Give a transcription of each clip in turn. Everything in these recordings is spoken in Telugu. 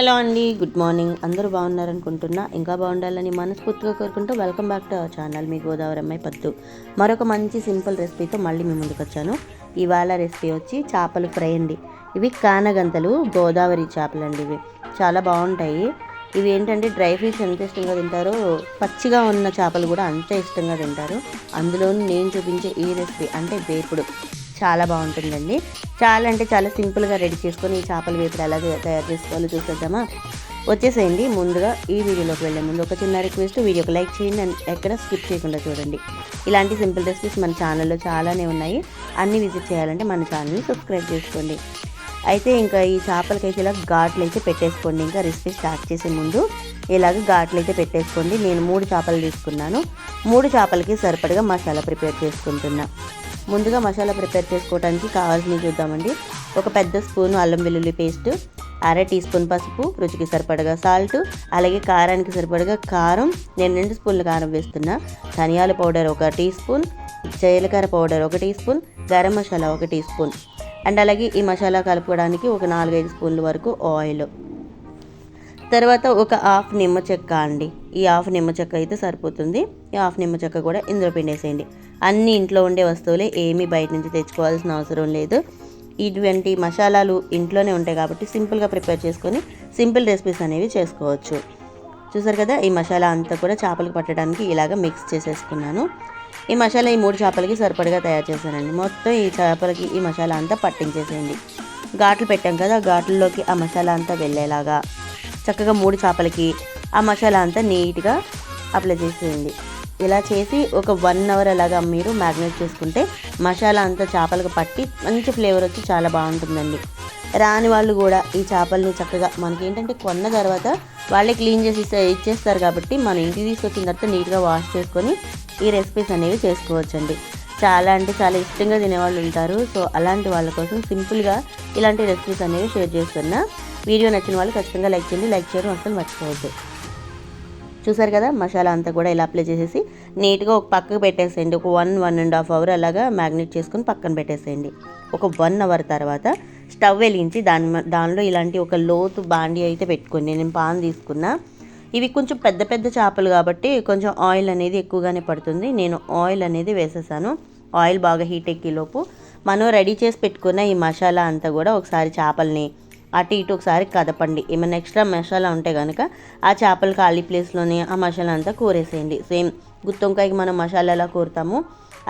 హలో అండి, గుడ్ మార్నింగ్. అందరూ బాగున్నారనుకుంటున్నా. ఇంకా బాగుండాలని మనస్ఫూర్తిగా కోరుకుంటూ welcome back to our channel. మీ గోదావరి అమ్మాయి పద్దు. మరొక మంచి సింపుల్ రెసిపీతో మళ్ళీ మీ ముందుకు వచ్చాను. ఇవాళ రెసిపీ వచ్చి చేపలు ఫ్రై అండి. ఇవి కానగంతలు, గోదావరి చేపలు అండి. ఇవి చాలా బాగుంటాయి. ఇవి ఏంటంటే డ్రై ఫిష్ ఎంత ఇష్టంగా తింటారో పచ్చిగా ఉన్న చేపలు కూడా అంతే ఇష్టంగా తింటారు. అందులోనూ నేను చూపించే ఈ రెసిపీ అంటే వేపుడు చాలా బాగుంటుందండి. చాలా సింపుల్గా రెడీ చేసుకొని ఈ చేపల వేపుడు ఎలా తయారు చేసుకోవాలో చూసేద్దామా. వచ్చేసేయండి. ముందుగా ఈ వీడియోలోకి వెళ్ళే ముందు ఒక చిన్న రిక్వెస్ట్, వీడియోకి లైక్ చేయండి అండ్ ఎక్కడ స్కిప్ చేయకుండా చూడండి. ఇలాంటి సింపుల్ రెసిపీస్ మన ఛానల్లో చాలానే ఉన్నాయి. అన్నీ విజిట్ చేయాలంటే మన ఛానల్ని సబ్స్క్రైబ్ చేసుకోండి. అయితే ఇంకా ఈ చేపలకైతే ఇలా ఘాట్లు అయితే పెట్టేసుకోండి. ఇంకా రెసిపీ స్టార్ట్ చేసే ముందు ఇలాగ ఘాట్లు అయితే పెట్టేసుకోండి. నేను 3 చేపలు తీసుకున్నాను. 3 చేపలకి సరిపడగా మసాలా ప్రిపేర్ చేసుకుంటున్నా. ముందుగా మసాలా ప్రిపేర్ చేసుకోవడానికి కావాల్సినవి చూద్దామండి. ఒక పెద్ద స్పూను అల్లం వెల్లుల్లి పేస్ట్, అర టీ స్పూన్ పసుపు, రుచికి సరిపడగా సాల్ట్, అలాగే కారానికి సరిపడగా కారం. నేను 2 స్పూన్ల కారం వేస్తున్నా. ధనియాల పౌడర్ 1 టీ స్పూన్, జీలకర్ర powder 1 teaspoon, garam masala 1 teaspoon and అలాగే ఈ మసాలా కలుపుకోవడానికి ఒక 4-5 స్పూన్ల వరకు ఆయిల్. తర్వాత ఒక హాఫ్ నిమ్మ చెక్క అండి. ఈ హాఫ్ నిమ్మ చెక్క అయితే సరిపోతుంది. ఈ హాఫ్ నిమ్మ చెక్క కూడా ఇందులో పిండేసేయండి. అన్నీ ఇంట్లో ఉండే వస్తువులే, ఏమీ బయట నుంచి తెచ్చుకోవాల్సిన అవసరం లేదు. ఇటువంటి మసాలాలు ఇంట్లోనే ఉంటాయి కాబట్టి సింపుల్గా ప్రిపేర్ చేసుకొని సింపుల్ రెసిపీస్ అనేవి చేసుకోవచ్చు. చూసారు కదా, ఈ మసాలా అంతా కూడా చేపలకు పట్టడానికి ఇలాగ మిక్స్ చేసేసుకున్నాను. ఈ మసాలా ఈ 3 చేపలకి సరిపడగా తయారు చేశానండి. మొత్తం ఈ చేపలకి ఈ మసాలా అంతా పట్టించేసేయండి. ఘాట్లు పెట్టాం కదా, ఘాట్లలోకి ఆ మసాలా అంతా వెళ్ళేలాగా చక్కగా 3 చేపలకి ఆ మసాలా అంతా నీట్గా అప్లై చేసేయండి. ఇలా చేసి ఒక 1 అవర్ అలాగా మీరు మ్యాగ్నేట్ చేసుకుంటే మసాలా అంతా చేపలకు పట్టి మంచి ఫ్లేవర్ వచ్చి చాలా బాగుంటుందండి. రాని వాళ్ళు కూడా ఈ చేపల్ని చక్కగా మనకి ఏంటంటే కొన్న తర్వాత వాళ్ళే క్లీన్ చేసి ఇచ్చేస్తారు కాబట్టి మనం ఇంటికి తీసుకొచ్చిన తర్వాత నీట్గా వాష్ చేసుకొని ఈ రెసిపీస్ అనేవి చేసుకోవచ్చండి. చాలా ఇష్టంగా తినేవాళ్ళు ఉంటారు. సో అలాంటి వాళ్ళ కోసం సింపుల్గా ఇలాంటి రెసిపీస్ అనేవి షేర్ చేస్తున్నా. వీడియో నచ్చిన వాళ్ళు ఖచ్చితంగా లైక్ చేయండి. లైక్ చేయడం అసలు మర్చిపోవద్దు. చూసారు కదా, మసాలా అంతా కూడా ఇలా అప్లై చేసేసి నీట్గా ఒక పక్కకు పెట్టేసేయండి. ఒక 1-1.5 అవర్ అలాగా మ్యాగ్నేట్ చేసుకుని పక్కన పెట్టేసేయండి. ఒక 1 అవర్ తర్వాత స్టవ్ వెలిగించి దానిలో ఇలాంటి ఒక లోతు బాండీ అయితే పెట్టుకోండి. నేను పాన్ తీసుకున్నా. ఇవి కొంచెం పెద్ద చేపలు కాబట్టి కొంచెం ఆయిల్ అనేది ఎక్కువగానే పడుతుంది. నేను ఆయిల్ అనేది వేసేసాను. ఆయిల్ బాగా హీట్ ఎక్కేలోపు మనం రెడీ చేసి పెట్టుకున్న ఈ మసాలా అంతా కూడా ఒకసారి చేపల్ని అటు ఇటు ఒకసారి కదపండి. ఏమైనా ఎక్స్ట్రా మసాలా ఉంటే కనుక ఆ చేపలు ఖాళీ ప్లేస్లోనే ఆ మసాలా అంతా కూరేసేయండి. సేమ్ గుత్తొంకాయకి మనం మసాలా ఎలా కూరుతామో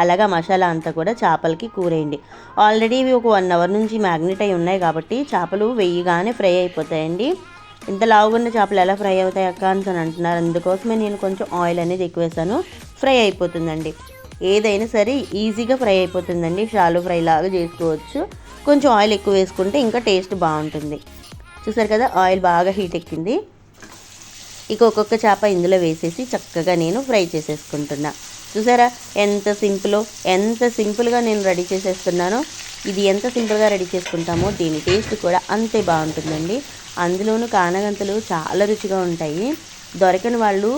అలాగా మసాలా అంతా కూడా చేపలకి కూరేయండి. ఆల్రెడీ ఇవి ఒక 1 అవర్ నుంచి మ్యాగ్నేట్ అయి ఉన్నాయి కాబట్టి చేపలు వేయగానే ఫ్రై అయిపోతాయండి. ఇంత లావుగున్న చేపలు ఎలా ఫ్రై అవుతాయి అక్క అని అంటున్నారు. అందుకోసమే నేను కొంచెం ఆయిల్ అనేది ఎక్కువ వేసాను. ఫ్రై అయిపోతుందండి. ఏదైనా సరే ఈజీగా ఫ్రై అయిపోతుందండి. షాలో ఫ్రై లాగా చేసుకోవచ్చు. కొంచెం ఆయిల్ ఎక్కువ వేసుకుంటే ఇంకా టేస్ట్ బాగుంటుంది. చూసారు కదా, ఆయిల్ బాగా హీట్ ఎక్కింది. ఇక ఒక్కొక్క చేప ఇందులో వేసేసి చక్కగా నేను ఫ్రై చేసేసుకుంటున్నా. చూసారా ఎంత సింపుల్గా నేను రెడీ చేసేస్తున్నానో. ఇది ఎంత సింపుల్గా రెడీ చేసుకుంటామో దీని టేస్ట్ కూడా అంతే బాగుంటుందండి. అందులోనూ కానగంతలు చాలా రుచిగా ఉంటాయి. దొరకని వాళ్ళు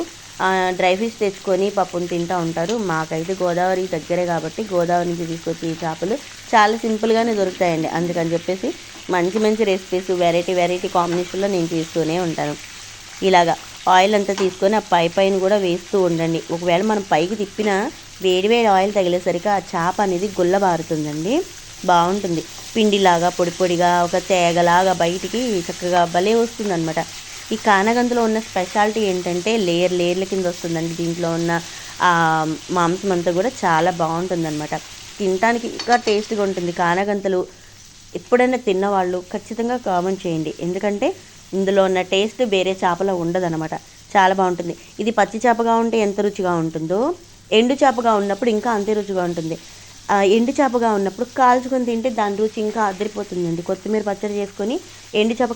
డ్రై ఫిష్ తెచ్చుకొని పప్పును తింటూ ఉంటారు. మాకైతే గోదావరి దగ్గరే కాబట్టి గోదావరి నుంచి తీసుకొచ్చి ఈ చేపలు చాలా సింపుల్గానే దొరుకుతాయండి. అందుకని చెప్పేసి మంచి రెసిపీస్ వెరైటీ కాంబినేషన్లో నేను చేస్తూనే ఉంటాను. ఇలాగా ఆయిల్ అంతా తీసుకొని ఆ పైన కూడా వేస్తూ ఉండండి. ఒకవేళ మనం పైకి తిప్పినా వేడి ఆయిల్ తగిలేసరికి ఆ చేప అనేది గుల్లబారుతుందండి. బాగుంటుంది. పిండిలాగా పొడిగా ఒక తేగలాగా బయటికి చక్కగా భలే వస్తుందన్నమాట. ఈ కానగంతలో ఉన్న స్పెషాలిటీ ఏంటంటే లేయర్ల కింద వస్తుందండి. దీంట్లో ఉన్న మాంసం అంతా కూడా చాలా బాగుంటుందన్నమాట. తినడానికి ఇంకా టేస్ట్గా ఉంటుంది. కానగంతలు ఎప్పుడైనా తిన్నవాళ్ళు ఖచ్చితంగా కామెంట్ చేయండి. ఎందుకంటే ఇందులో ఉన్న టేస్ట్ వేరే చేపలో ఉండదన్నమాట. చాలా బాగుంటుంది. ఇది పచ్చి చేపగా ఉంటే ఎంత రుచిగా ఉంటుందో ఎండు చేపగా ఉన్నప్పుడు ఇంకా అంతే రుచిగా ఉంటుంది. ఎండు చేపగా ఉన్నప్పుడు కాల్చుకొని తింటే దాని రుచి ఇంకా అదిరిపోతుందండి. కొత్తిమీర పచ్చడి చేసుకొని ఎండు చేప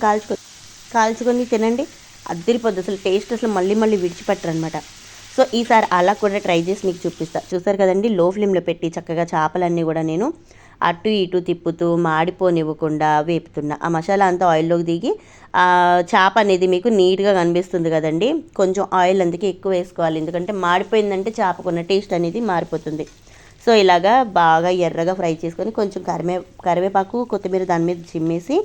కాల్చుకొని తినండి, అదిరిపోద్ది. అసలు టేస్ట్ అసలు మళ్ళీ విడిచిపెట్టరనమాట. సో ఈసారి అలా కూడా ట్రై చేసి మీకు చూపిస్తా. చూసారు కదండి, లో ఫ్లేమ్లో పెట్టి చక్కగా చేపలన్నీ కూడా నేను అటు ఇటు తిప్పుతూ మాడిపోనివ్వకుండా వేపుతున్నా. ఆ మసాలా అంతా ఆయిల్లోకి దిగి చేప అనేది మీకు నీట్గా కనిపిస్తుంది కదండి. కొంచెం ఆయిల్ అందుకే ఎక్కువ వేసుకోవాలి, ఎందుకంటే మాడిపోయిందంటే చేపకున్న టేస్ట్ అనేది మారిపోతుంది. సో ఇలాగా బాగా ఎర్రగా ఫ్రై చేసుకొని కొంచెం కరివేపాకు కొత్తిమీర దాని మీద చిమ్మేసి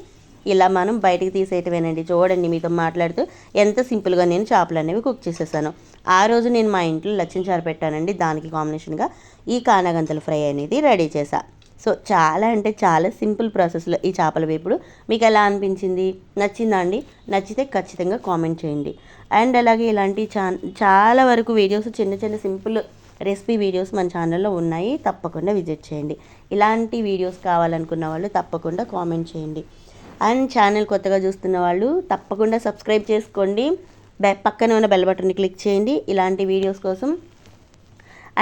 ఇలా మనం బయటికి తీసేయటమేనండి. చూడండి మీతో మాట్లాడుతూ ఎంత సింపుల్గా నేను చేపలు అనేవి కుక్ చేసేసాను. ఆ రోజు నేను మా ఇంట్లో లచ్చిన చారు పెట్టానండి. దానికి కాంబినేషన్గా ఈ కానాగంతల ఫ్రై అనేది రెడీ చేశా. సో చాలా అంటే చాలా సింపుల్ ప్రాసెస్లో ఈ చేపల వేపుడు మీకు ఎలా అనిపించింది? నచ్చిందా అండి? నచ్చితే ఖచ్చితంగా కామెంట్ చేయండి. అండ్ అలాగే ఇలాంటి చాలా వరకు వీడియోస్ చిన్న చిన్న సింపుల్ రెసిపీ వీడియోస్ మన ఛానల్లో ఉన్నాయి. తప్పకుండా విజిట్ చేయండి. ఇలాంటి వీడియోస్ కావాలనుకున్న వాళ్ళు తప్పకుండా కామెంట్ చేయండి. అండ్ ఛానల్ కొత్తగా చూస్తున్న వాళ్ళు తప్పకుండా సబ్స్క్రైబ్ చేసుకోండి. పక్కనే ఉన్న బెల్ బటన్ని క్లిక్ చేయండి ఇలాంటి వీడియోస్ కోసం.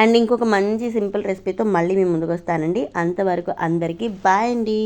అండ్ ఇంకొక మంచి సింపుల్ రెసిపీతో మళ్ళీ మీ ముందుకు వస్తానండి. అంతవరకు అందరికీ బాయ్ అండి.